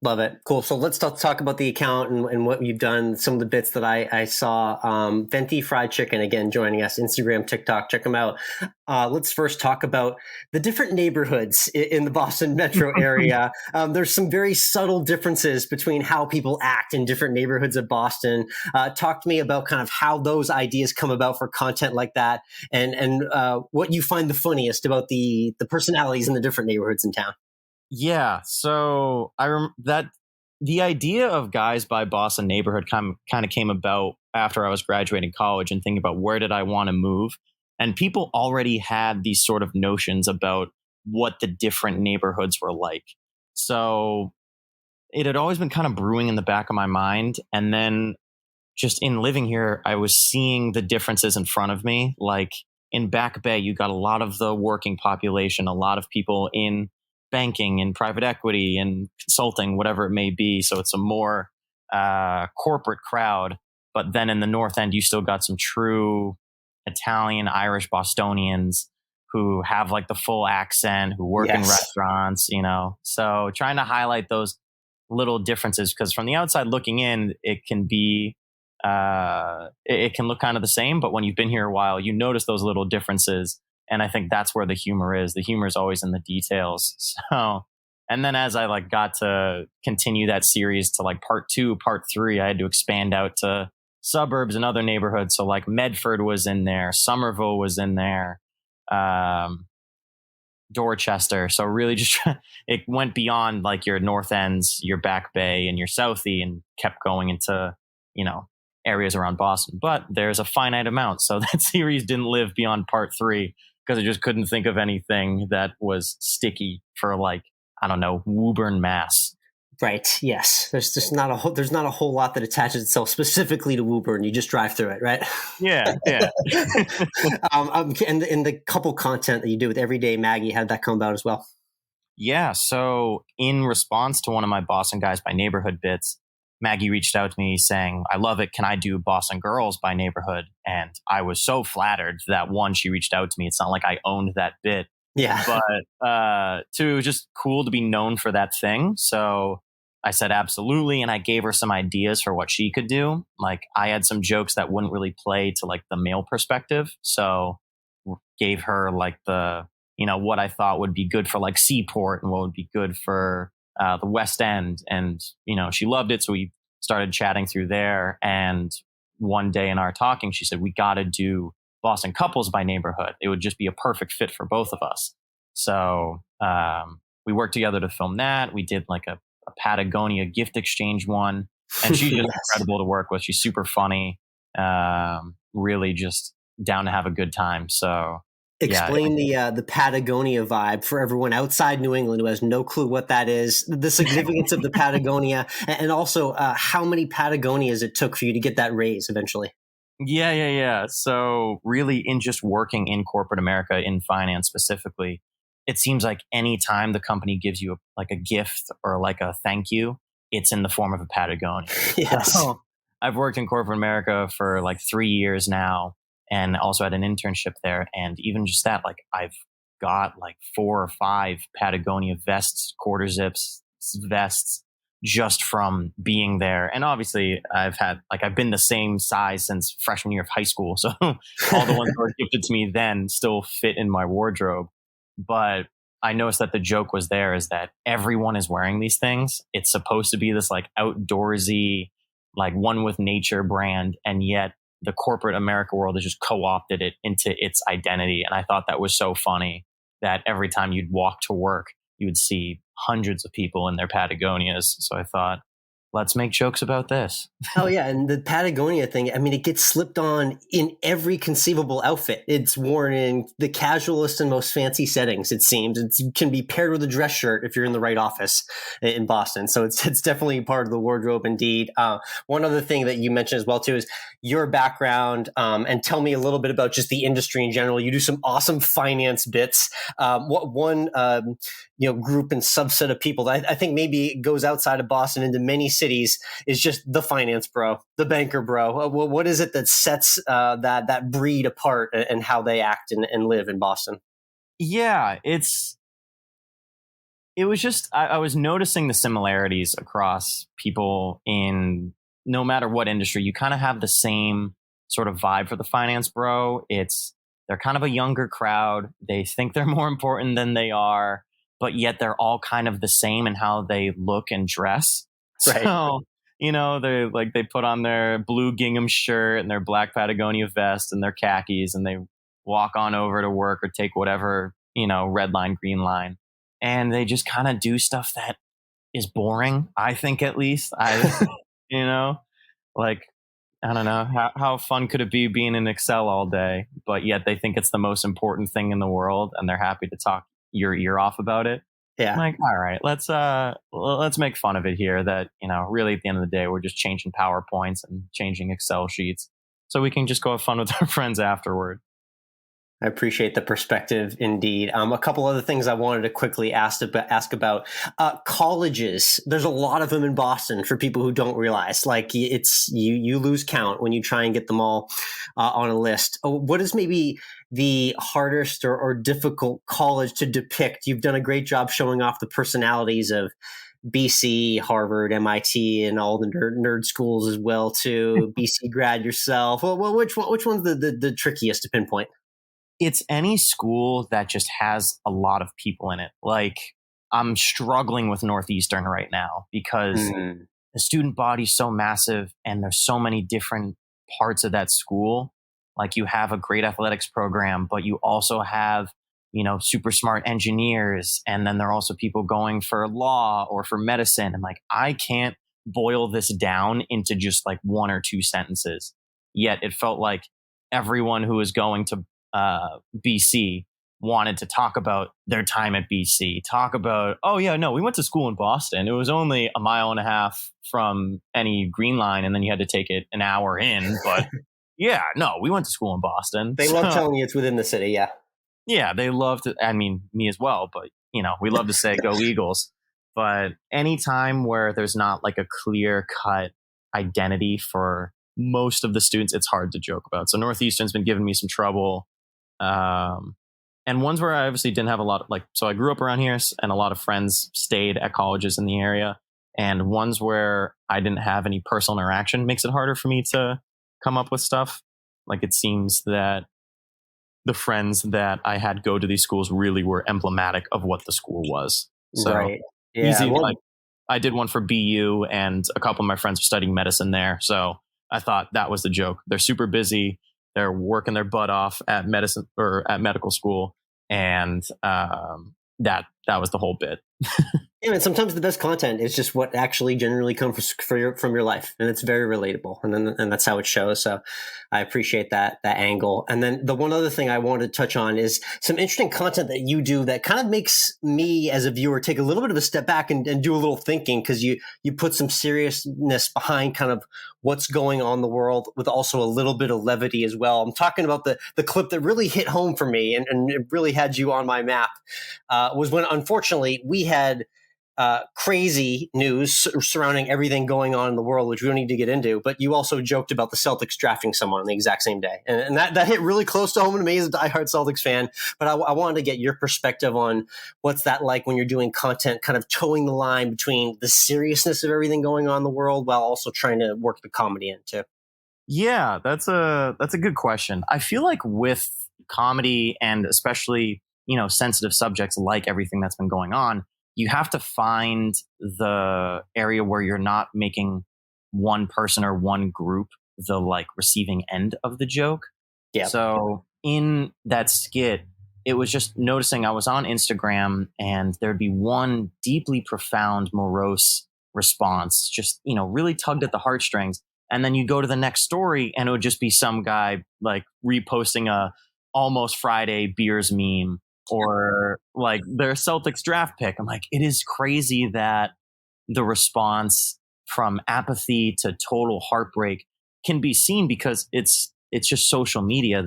S4: Love it. Cool. So let's talk about the account and what you've done. Some of the bits that I saw. Fenti Fried Chicken, again, joining us. Instagram, TikTok, check them out. Let's first talk about the different neighborhoods in the Boston metro area. There's some very subtle differences between how people act in different neighborhoods of Boston. Talk to me about kind of how those ideas come about for content like that, and what you find the funniest about the personalities in the different neighborhoods in town.
S3: Yeah, so that the idea of Guys by Boston neighborhood kind of came about after I was graduating college and thinking about where did I want to move. And people already had these sort of notions about what the different neighborhoods were like. So it had always been kind of brewing in the back of my mind. And then just in living here, I was seeing the differences in front of me. Like in Back Bay, you got a lot of the working population, a lot of people in banking and private equity and consulting, whatever it may be. So it's a more corporate crowd. But then in the North End, you still got some true Italian, Irish Bostonians who have like the full accent, who work in restaurants, So trying to highlight those little differences, because from the outside looking in, it can be it can look kind of the same, but when you've been here a while, you notice those little differences. And I think that's where the humor is. The humor is always in the details. So, and then as I got to continue that series to part 2, part 3, I had to expand out to suburbs and other neighborhoods. So Medford was in there, Somerville was in there, Dorchester. So really just it went beyond your North Ends, your Back Bay and your Southie, and kept going into, areas around Boston. But there's a finite amount. So that series didn't live beyond part 3 because I just couldn't think of anything that was sticky for I don't know, Woburn, Mass.
S4: Right. Yes. There's just not a whole lot that attaches itself specifically to Woburn. You just drive through it, right?
S3: Yeah. Yeah.
S4: And the couple content that you do with Everyday Maggie, how did that come about as well?
S3: Yeah. So in response to one of my Boston Guys by Neighborhood bits, Maggie reached out to me saying, I love it. Can I do Boston Girls by Neighborhood? And I was so flattered that she reached out to me. It's not like I owned that bit.
S4: Yeah.
S3: But two, it was just cool to be known for that thing. So I said absolutely. And I gave her some ideas for what she could do. I had some jokes that wouldn't really play to the male perspective. So gave her the, what I thought would be good for Seaport and what would be good for the West End. And, she loved it. So we started chatting through there. And one day in our talking, she said, we got to do Boston Couples by Neighborhood. It would just be a perfect fit for both of us. So we worked together to film that. We did a Patagonia gift exchange one. And she's just incredible to work with. She's super funny, really just down to have a good time. So
S4: explain the Patagonia vibe for everyone outside New England who has no clue what that is, the significance of the Patagonia, and also how many Patagonias it took for you to get that raise eventually.
S3: Yeah. So really in just working in corporate America, in finance specifically, it seems like any time the company gives you a gift or a thank you, it's in the form of a Patagonia.
S4: Yes.
S3: So I've worked in corporate America for 3 years now, and also had an internship there. And even just that, I've got 4 or 5 Patagonia vests, quarter zips, vests, just from being there. And obviously I've been the same size since freshman year of high school. So all the ones that were gifted to me then still fit in my wardrobe. But I noticed that the joke was there is that everyone is wearing these things. It's supposed to be this outdoorsy, one with nature brand. And yet the corporate America world has just co-opted it into its identity. And I thought that was so funny that every time you'd walk to work, you would see hundreds of people in their Patagonias. So I thought, let's make jokes about this.
S4: Oh, yeah. And the Patagonia thing, I mean, it gets slipped on in every conceivable outfit. It's worn in the casualest and most fancy settings, it seems. It can be paired with a dress shirt if you're in the right office in Boston. So it's definitely part of the wardrobe indeed. One other thing that you mentioned as well, too, is your background, and tell me a little bit about just the industry in general. You do some awesome finance bits. What one group and subset of people that I think maybe goes outside of Boston into many cities is just the finance bro, the banker bro. What is it that sets that breed apart and how they act and live in Boston?
S3: Yeah, it's It was just, I was noticing the similarities across people in no matter what industry. You kind of have the same sort of vibe for the finance bro. They're kind of a younger crowd. They think they're more important than they are, but yet they're all kind of the same in how they look and dress.
S4: Right.
S3: So, they put on their blue gingham shirt and their black Patagonia vest and their khakis, and they walk on over to work or take whatever, red line, green line. And they just kind of do stuff that is boring, I think, at least. I don't know, how fun could it be being in Excel all day, but yet they think it's the most important thing in the world and they're happy to talk your ear off about it.
S4: Yeah.
S3: I'm like, all right, let's make fun of it here that, really at the end of the day, we're just changing PowerPoints and changing Excel sheets so we can just go have fun with our friends afterward.
S4: I appreciate the perspective, indeed. A couple other things I wanted to quickly ask about. Colleges. There's a lot of them in Boston for people who don't realize. Like, it's you lose count when you try and get them all on a list. What is maybe the hardest or difficult college to depict? You've done a great job showing off the personalities of BC, Harvard, MIT, and all the nerd schools as well too. BC grad yourself. Well, which one's the trickiest to pinpoint?
S3: It's any school that just has a lot of people in it. Like, I'm struggling with Northeastern right now because the student body is so massive and there's so many different parts of that school. Like, you have a great athletics program, but you also have, super smart engineers. And then there are also people going for law or for medicine. And like, I can't boil this down into just like one or two sentences. Yet it felt like everyone who was going to BC wanted to talk about their time at BC, talk about, oh yeah, no, we went to school in Boston. It was only a mile and a half from any green line, and then you had to take it an hour in. But yeah, no, we went to school in Boston.
S4: They love telling you it's within the city. Yeah.
S3: Yeah, they love to, I mean, me as well, but we love to say go Eagles. But anytime where there's not like a clear cut identity for most of the students, it's hard to joke about. So Northeastern's been giving me some trouble. And ones where I obviously didn't have a lot of, so I grew up around here and a lot of friends stayed at colleges in the area, and ones where I didn't have any personal interaction makes it harder for me to come up with stuff. Like, it seems that the friends that I had go to these schools really were emblematic of what the school was. So
S4: right. Yeah.
S3: Easy. I did one for BU and a couple of my friends are studying medicine there. So I thought that was the joke. They're super busy. They're working their butt off at medicine or at medical school. And that was the whole bit.
S4: Yeah, and sometimes the best content is just what actually generally comes from your life, and it's very relatable, and that's how it shows. So I appreciate that angle. And then the one other thing I wanted to touch on is some interesting content that you do that kind of makes me as a viewer take a little bit of a step back and do a little thinking, because you put some seriousness behind kind of what's going on in the world with also a little bit of levity as well. I'm talking about the clip that really hit home for me and it really had you on my map was when, unfortunately, we had crazy news surrounding everything going on in the world, which we don't need to get into, but you also joked about the Celtics drafting someone on the exact same day. And that hit really close to home to me as a diehard Celtics fan. But I wanted to get your perspective on what's that like when you're doing content, kind of towing the line between the seriousness of everything going on in the world while also trying to work the comedy in too.
S3: Yeah, that's a good question. I feel like with comedy and especially, sensitive subjects like everything that's been going on, you have to find the area where you're not making one person or one group the receiving end of the joke.
S4: Yeah.
S3: So in that skit, it was just noticing I was on Instagram and there'd be one deeply profound, morose response, just, really tugged at the heartstrings. And then you go to the next story and it would just be some guy reposting a Almost Friday beers meme or their Celtics draft pick. I'm like, it is crazy that the response from apathy to total heartbreak can be seen because it's just social media.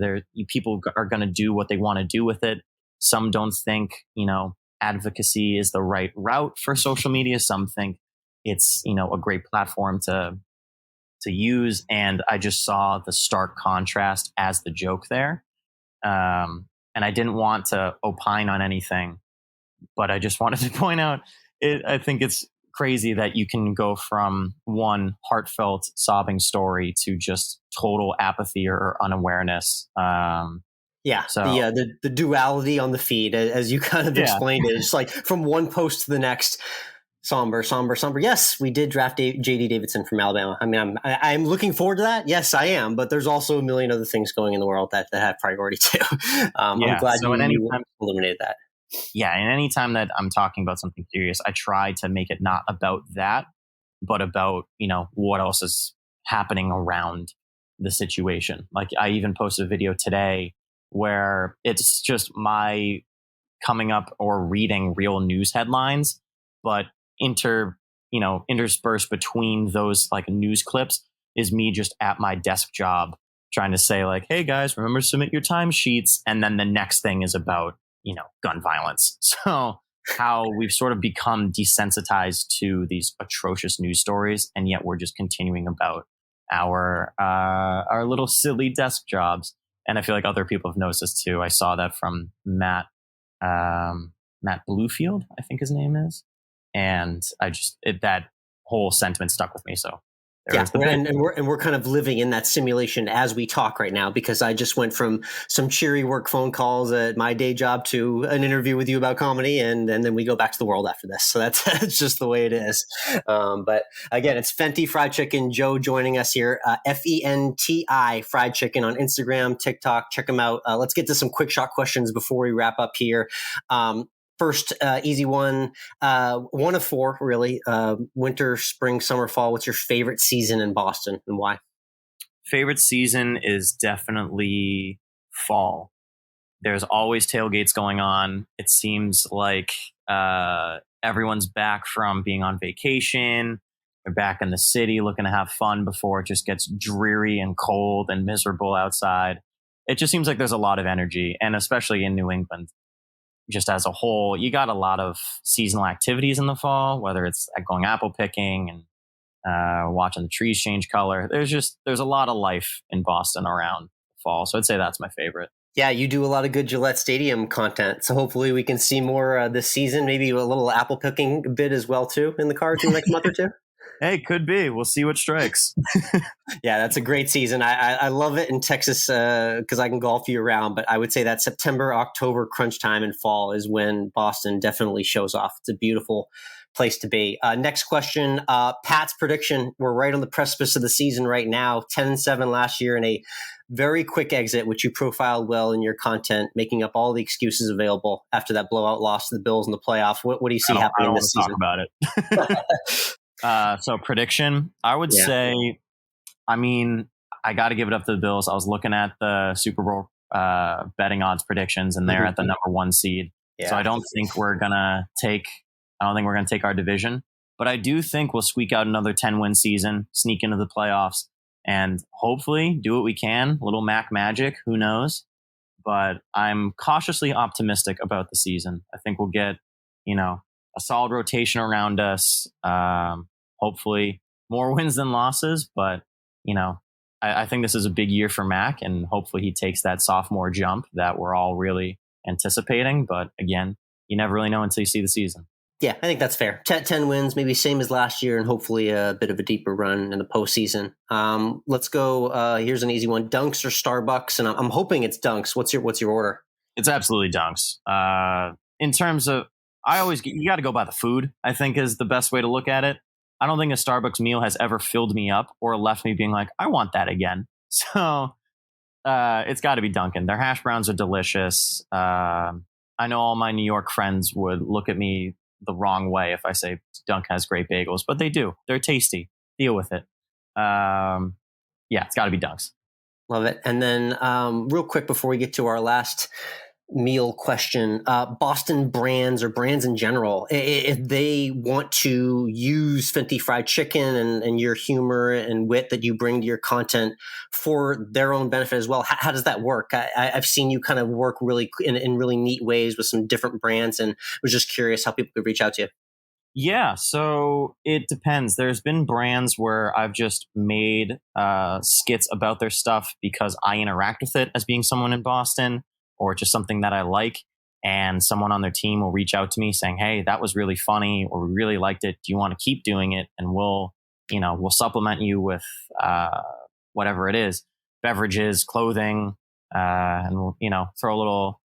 S3: People are going to do what they want to do with it. Some don't think, advocacy is the right route for social media. Some think it's, a great platform to use. And I just saw the stark contrast as the joke there. And I didn't want to opine on anything, But I just wanted to point out, I think it's crazy that you can go from one heartfelt sobbing story to just total apathy or unawareness.
S4: Yeah,
S3: So
S4: the duality on the feed, as you kind of explained it, it's like from one post to the next, somber. Yes, we did draft J.D. Davidson from Alabama. I mean, I'm looking forward to that. Yes, I am. But there's also a million other things going in the world that have priority too. I'm glad you illuminated that.
S3: Yeah, and any time that I'm talking about something serious, I try to make it not about that, but about, what else is happening around the situation. Like I even posted a video today where it's just my coming up or reading real news headlines, but interspersed between those like news clips is me just at my desk job trying to say like, hey guys, remember to submit your timesheets. And then the next thing is about, gun violence. So how we've sort of become desensitized to these atrocious news stories. And yet we're just continuing about our little silly desk jobs. And I feel like other people have noticed this too. I saw that from Matt Bluefield, I think his name is. And that whole sentiment stuck with me. So
S4: we're kind of living in that simulation as we talk right now, because I just went from some cheery work phone calls at my day job to an interview with you about comedy, and then we go back to the world after this. So that's just the way it is. But again, it's Fenti Fried Chicken. Joe joining us here, FENTI Fried Chicken on Instagram, TikTok. Check them out. Let's get to some quick shot questions before we wrap up here. First, easy one. One of four, really. Winter, spring, summer, fall. What's your favorite season in Boston and why?
S3: Favorite season is definitely fall. There's always tailgates going on. It seems like everyone's back from being on vacation. They're back in the city looking to have fun before it just gets dreary and cold and miserable outside. It just seems like there's a lot of energy, and especially in New England. Just as a whole, you got a lot of seasonal activities in the fall, whether it's going apple picking and watching the trees change color. There's a lot of life in Boston around fall. So I'd say that's my favorite. Yeah,
S4: you do a lot of good Gillette Stadium content. So hopefully we can see more this season, maybe a little apple picking bit as well, too, in the cards in the next month or two.
S3: Hey, could be. We'll see what strikes.
S4: Yeah, that's a great season. I love it in Texas because I can golf year round. But I would say that September, October crunch time and fall is when Boston definitely shows off. It's a beautiful place to be. Next question, Pat's prediction. We're right on the precipice of the season right now. 10-7 last year in a very quick exit, which you profiled well in your content, making up all the excuses available after that blowout loss to the Bills in the playoffs. What do you see happening this season?
S3: I don't want to talk about it. So prediction, I would say, I got to give it up to the Bills. I was looking at the Super Bowl betting odds predictions, and they're at the number 1 seed. Yeah. So I don't think we're going to take our division, but I do think we'll squeak out another 10-win season, sneak into the playoffs, and hopefully do what we can. Little Mac magic, who knows? But I'm cautiously optimistic about the season. I think we'll get, a solid rotation around us. Hopefully more wins than losses, but I think this is a big year for Mac, and hopefully he takes that sophomore jump that we're all really anticipating. But again, you never really know until you see the season.
S4: Yeah, I think that's fair. 10 wins, maybe same as last year, and hopefully a bit of a deeper run in the postseason. Let's go. Here's an easy one: Dunks or Starbucks? And I'm hoping it's Dunks. What's your order?
S3: It's absolutely Dunks. In terms of, you got to go by the food, I think is the best way to look at it. I don't think a Starbucks meal has ever filled me up or left me being like, I want that again. So it's got to be Dunkin'. Their hash browns are delicious. I know all my New York friends would look at me the wrong way if I say Dunkin' has great bagels, but they do. They're tasty. Deal with it. It's got to be Dunks.
S4: Love it. And then real quick before we get to our last meal question, Boston brands or brands in general, if they want to use Fenti Fried Chicken and your humor and wit that you bring to your content for their own benefit as well, how does that work? I've seen you kind of work really in really neat ways with some different brands, and was just curious how people could reach out to you.
S3: Yeah, so it depends. There's been brands where I've just made skits about their stuff because I interact with it as being someone in Boston, or just something that I like. and someone on their team will reach out to me saying, hey, that was really funny, or we really liked it. Do you want to keep doing it? And we'll supplement you with whatever it is, beverages, clothing, and we'll, throw a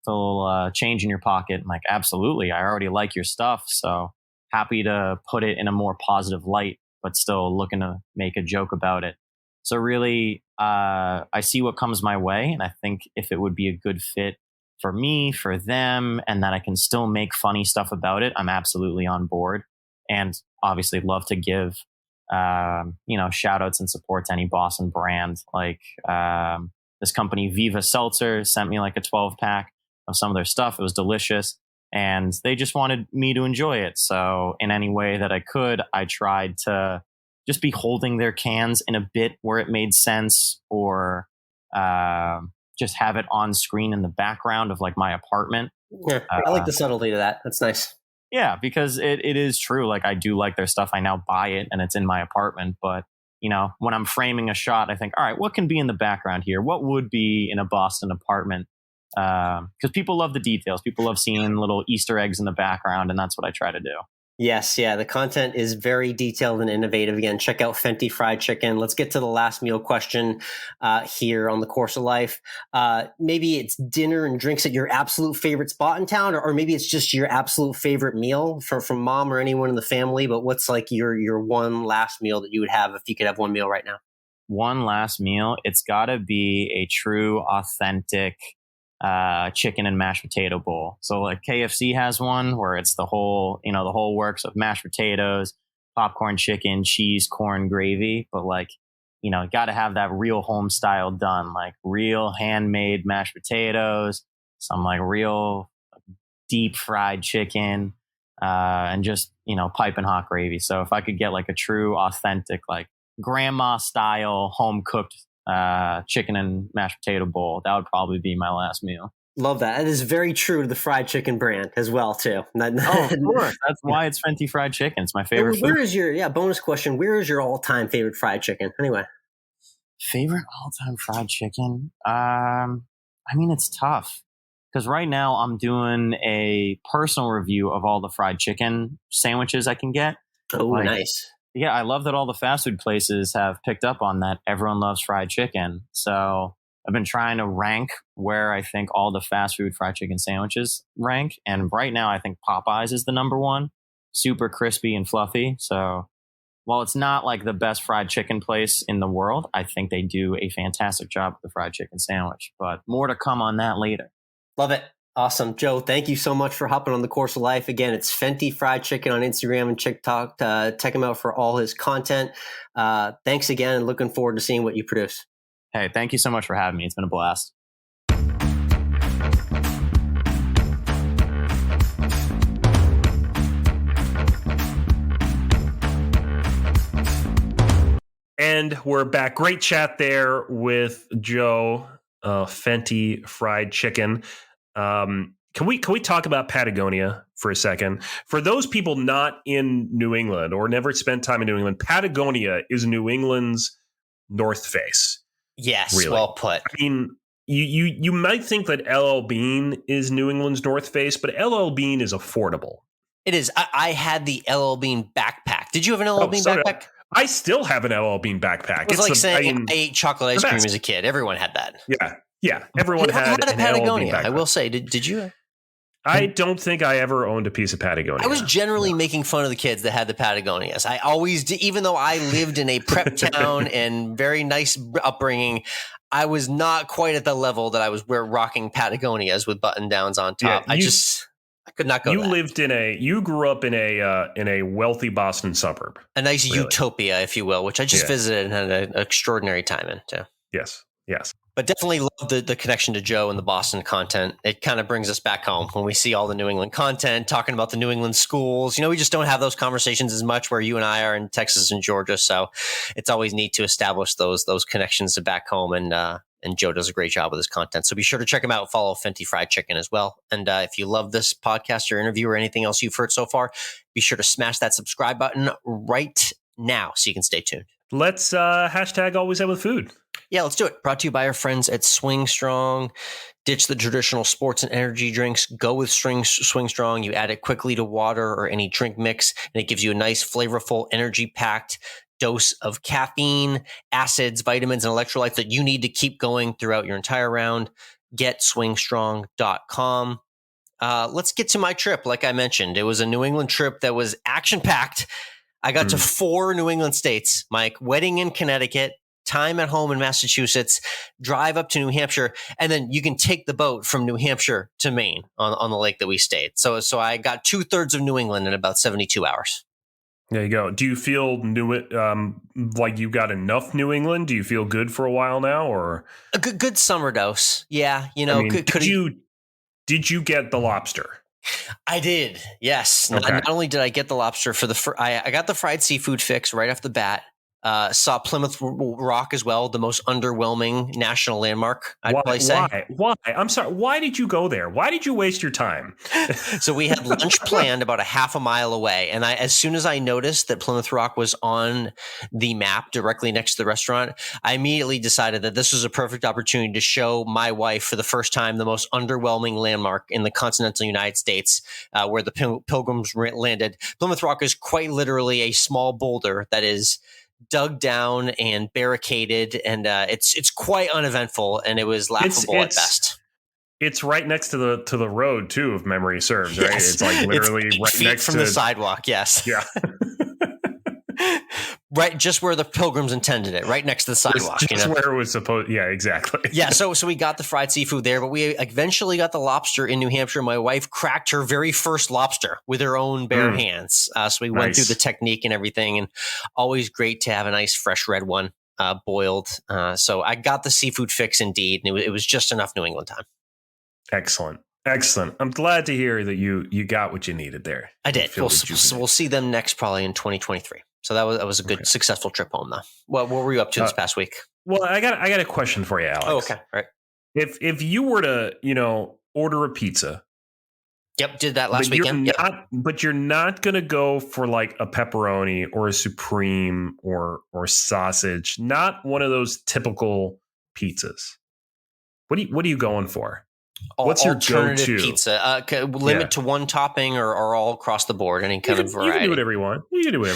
S3: little change in your pocket. I'm like, absolutely. I already like your stuff. So happy to put it in a more positive light, but still looking to make a joke about it. So really, I see what comes my way. And I think if it would be a good fit for me, for them, and that I can still make funny stuff about it, I'm absolutely on board. And obviously love to give, shout outs and support to any Boston brand. Like this company, Viva Seltzer, sent me like a 12 pack of some of their stuff. It was delicious. And they just wanted me to enjoy it. So in any way that I could, I tried to just be holding their cans in a bit where it made sense, or just have it on screen in the background of like my apartment.
S4: Yeah, I like the subtlety to that. That's nice.
S3: Yeah, because it is true. Like, I do like their stuff. I now buy it and it's in my apartment. But, when I'm framing a shot, I think, all right, what can be in the background here? What would be in a Boston apartment? Because people love the details. People love seeing little Easter eggs in the background. And that's what I try to do.
S4: Yes, yeah. The content is very detailed and innovative. Again, check out Fenti Fried Chicken. Let's get to the last meal question here on the Course of Life. Maybe it's dinner and drinks at your absolute favorite spot in town, or maybe it's just your absolute favorite meal from mom or anyone in the family. But what's like your one last meal that you would have if you could have one meal right now?
S3: One last meal. It's got to be a true, authentic chicken and mashed potato bowl. So like KFC has one where it's the whole works of mashed potatoes, popcorn chicken, cheese, corn, gravy. But like, got to have that real home style done, like real handmade mashed potatoes, some like real deep fried chicken, and just, piping hot gravy. So if I could get like a true authentic, like grandma style home cooked chicken and mashed potato bowl, that would probably be my last meal.
S4: Love that. That is very true to the fried chicken brand as well, too.
S3: Oh, of course. That's why it's Fenti Fried Chicken. It's my favorite
S4: Where
S3: food.
S4: is your, bonus question, where is your all-time favorite fried chicken? Anyway.
S3: Favorite all-time fried chicken? It's tough. Because right now I'm doing a personal review of all the fried chicken sandwiches I can get.
S4: Oh, nice.
S3: Yeah, I love that all the fast food places have picked up on that. Everyone loves fried chicken. So I've been trying to rank where I think all the fast food fried chicken sandwiches rank. And right now I think Popeyes is the number one. Super crispy and fluffy. So while it's not like the best fried chicken place in the world, I think they do a fantastic job with the fried chicken sandwich. But more to come on that later.
S4: Love it. Awesome. Joe, thank you so much for hopping on the Course of Life. Again, it's Fenti Fried Chicken on Instagram and TikTok. Check him out for all his content. Thanks again, and looking forward to seeing what you produce.
S3: Hey, thank you so much for having me. It's been a blast.
S2: And we're back. Great chat there with Joe, Fenti Fried Chicken. Can we talk about Patagonia for a second? For those people not in New England or never spent time in New England, Patagonia is New England's North Face.
S1: Yes,
S2: really.
S1: Well put.
S2: I mean, you might think that LL Bean is New England's North Face, but LL Bean is affordable.
S1: It is. I had the LL Bean backpack. Did you have an LL Bean backpack?
S2: I still have an LL Bean backpack.
S1: It's like saying I ate chocolate ice cream as a kid. Everyone had that.
S2: Yeah. Everyone had
S1: a Patagonia. I will say, did you?
S2: I don't think I ever owned a piece of Patagonia.
S1: I was generally making fun of the kids that had the Patagonias. I always did, even though I lived in a prep town and very nice upbringing. I was not quite at the level that I was rocking Patagonias with button downs on top.
S2: Yeah,
S1: I could not go.
S2: You grew up in a wealthy Boston suburb,
S1: a nice utopia, if you will, which I just visited and had an extraordinary time in too.
S2: Yes.
S1: But definitely love the connection to Joe and the Boston content. It kind of brings us back home when we see all the New England content, talking about the New England schools. We just don't have those conversations as much where you and I are in Texas and Georgia. So it's always neat to establish those connections to back home. And Joe does a great job with his content. So be sure to check him out. Follow Fenti Fried Chicken as well. And if you love this podcast or interview or anything else you've heard so far, be sure to smash that subscribe button right now so you can stay tuned.
S2: Let's hashtag AlwaysEndWithFood.
S1: Yeah, let's do it. Brought to you by our friends at Swing Strong. Ditch the traditional sports and energy drinks. Go with Swing Strong. You add it quickly to water or any drink mix, and it gives you a nice, flavorful, energy-packed dose of caffeine, acids, vitamins, and electrolytes that you need to keep going throughout your entire round. Get swingstrong.com. Let's get to my trip. Like I mentioned, it was a New England trip that was action-packed. I got to 4 New England states, Mike. Wedding in Connecticut, time at home in Massachusetts, drive up to New Hampshire, and then you can take the boat from New Hampshire to Maine on the lake that we stayed. So I got 2/3 of New England in about 72 hours.
S2: There you go. Do you feel like you got enough New England? Do you feel good for a while now, or
S1: a good summer dose? Yeah, you know.
S2: Did you get the lobster?
S1: I did. Yes.
S2: Okay.
S1: Not only did I get the lobster I got the fried seafood fix right off the bat. Saw Plymouth Rock as well, the most underwhelming national landmark, I'd probably say.
S2: Why? I'm sorry. Why did you go there? Why did you waste your time?
S1: So we had lunch planned about a half a mile away. And as soon as I noticed that Plymouth Rock was on the map directly next to the restaurant, I immediately decided that this was a perfect opportunity to show my wife for the first time the most underwhelming landmark in the continental United States, where the Pilgrims landed. Plymouth Rock is quite literally a small boulder that is dug down and barricaded, and it's quite uneventful, and it was laughable at best.
S2: It's right next to the road too, if memory serves. Right,
S1: yes.
S2: It's like literally
S1: it's 8
S2: right
S1: feet
S2: next
S1: from
S2: to
S1: the sidewalk. Yes,
S2: yeah,
S1: right, just where the Pilgrims intended it, right next to the sidewalk.
S2: Just where it was supposed. Yeah, exactly.
S1: Yeah, so we got the fried seafood there, but we eventually got the lobster in New Hampshire. My wife cracked her very first lobster with her own bare hands. So we went through the technique and everything, and always great to have a nice fresh red one boiled. So I got the seafood fix indeed, and it was just enough New England time.
S2: Excellent. I'm glad to hear that you got what you needed there.
S1: I did. We'll see them next probably in 2023. So that was a good, successful trip home, though. What were you up to this past week?
S2: Well, I got a question for you, Alex.
S1: Oh, okay. All right.
S2: If you were to, order a pizza.
S1: Yep, did that last weekend.
S2: But you're not going to go for like a pepperoni or a supreme or sausage. Not one of those typical pizzas. What are you going for? What's your
S1: alternative
S2: go-to
S1: pizza? Limit to one topping or all across the board, any kind of variety?
S2: You can do whatever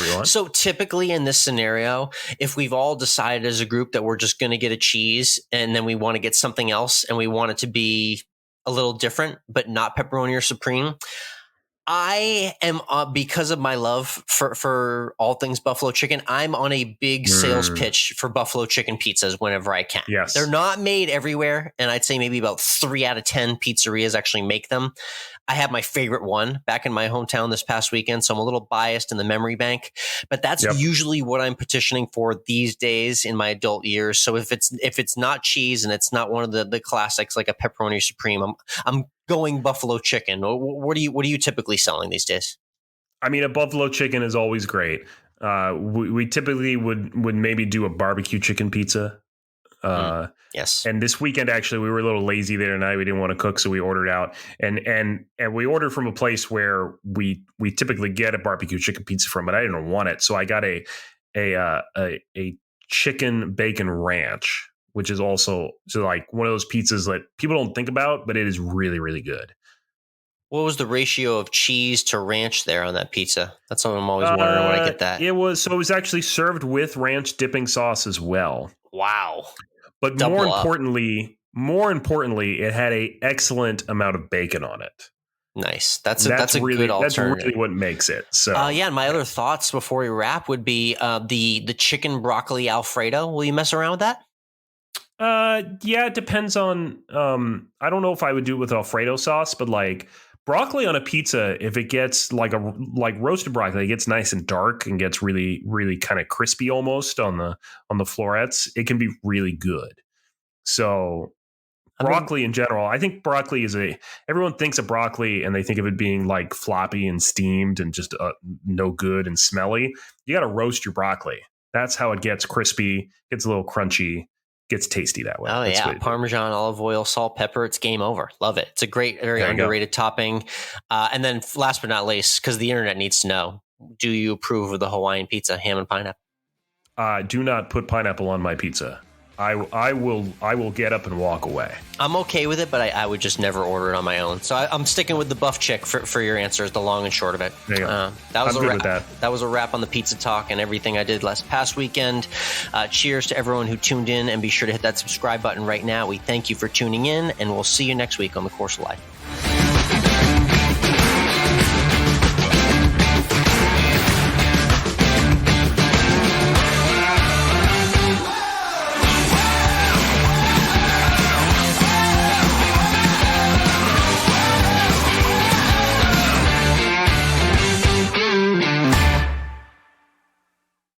S2: you want.
S1: So typically in this scenario, if we've all decided as a group that we're just going to get a cheese and then we want to get something else and we want it to be a little different, but not pepperoni or supreme, I am, because of my love for all things buffalo chicken, I'm on a big sales pitch for buffalo chicken pizzas whenever I can.
S2: Yes.
S1: They're not made everywhere, and I'd say maybe about 3 out of 10 pizzerias actually make them. I had my favorite one back in my hometown this past weekend, so I'm a little biased in the memory bank, but that's usually what I'm petitioning for these days in my adult years. So if it's not cheese and it's not one of the classics like a pepperoni supreme, I'm going buffalo chicken. What are you typically selling these days?
S2: I mean, a buffalo chicken is always great. We typically would maybe do a barbecue chicken pizza.
S1: Yes.
S2: And this weekend, actually, we were a little lazy there tonight. We didn't want to cook, so we ordered out. And we ordered from a place where we typically get a barbecue chicken pizza from, but I didn't want it, so I got a chicken bacon ranch, which is also like one of those pizzas that people don't think about, but it is really, really good.
S1: What was the ratio of cheese to ranch there on that pizza? That's something I'm always wondering when I get that.
S2: It was actually served with ranch dipping sauce as well.
S1: Wow.
S2: But more importantly, it had a excellent amount of bacon on it.
S1: Nice. That's a good alternative.
S2: That's really what makes it. So
S1: and my other thoughts before we wrap would be the chicken broccoli Alfredo. Will you mess around with that?
S2: Yeah, it depends on. I don't know if I would do it with Alfredo sauce, but like broccoli on a pizza, if it gets like roasted broccoli, it gets nice and dark and gets really, really kind of crispy almost on the florets. It can be really good. So broccoli in general, I think broccoli everyone thinks of broccoli and they think of it being like floppy and steamed and just no good and smelly. You got to roast your broccoli. That's how it gets crispy, gets a little crunchy. Gets tasty that way.
S1: Oh, yeah. Parmesan, olive oil, salt, pepper. It's game over. Love it. It's a great, very underrated topping. And then last but not least, because the internet needs to know, do you approve of the Hawaiian pizza, ham and pineapple?
S2: Do not put pineapple on my pizza. I will get up and walk away.
S1: I'm okay with it, but I would just never order it on my own. So I'm sticking with the buff chick for your answers, the long and short of it.
S2: There you go.
S1: I'm good
S2: with that.
S1: That was a wrap on the pizza talk and everything I did past weekend. Cheers to everyone who tuned in, and be sure to hit that subscribe button right now. We thank you for tuning in, and we'll see you next week on The Course of Life.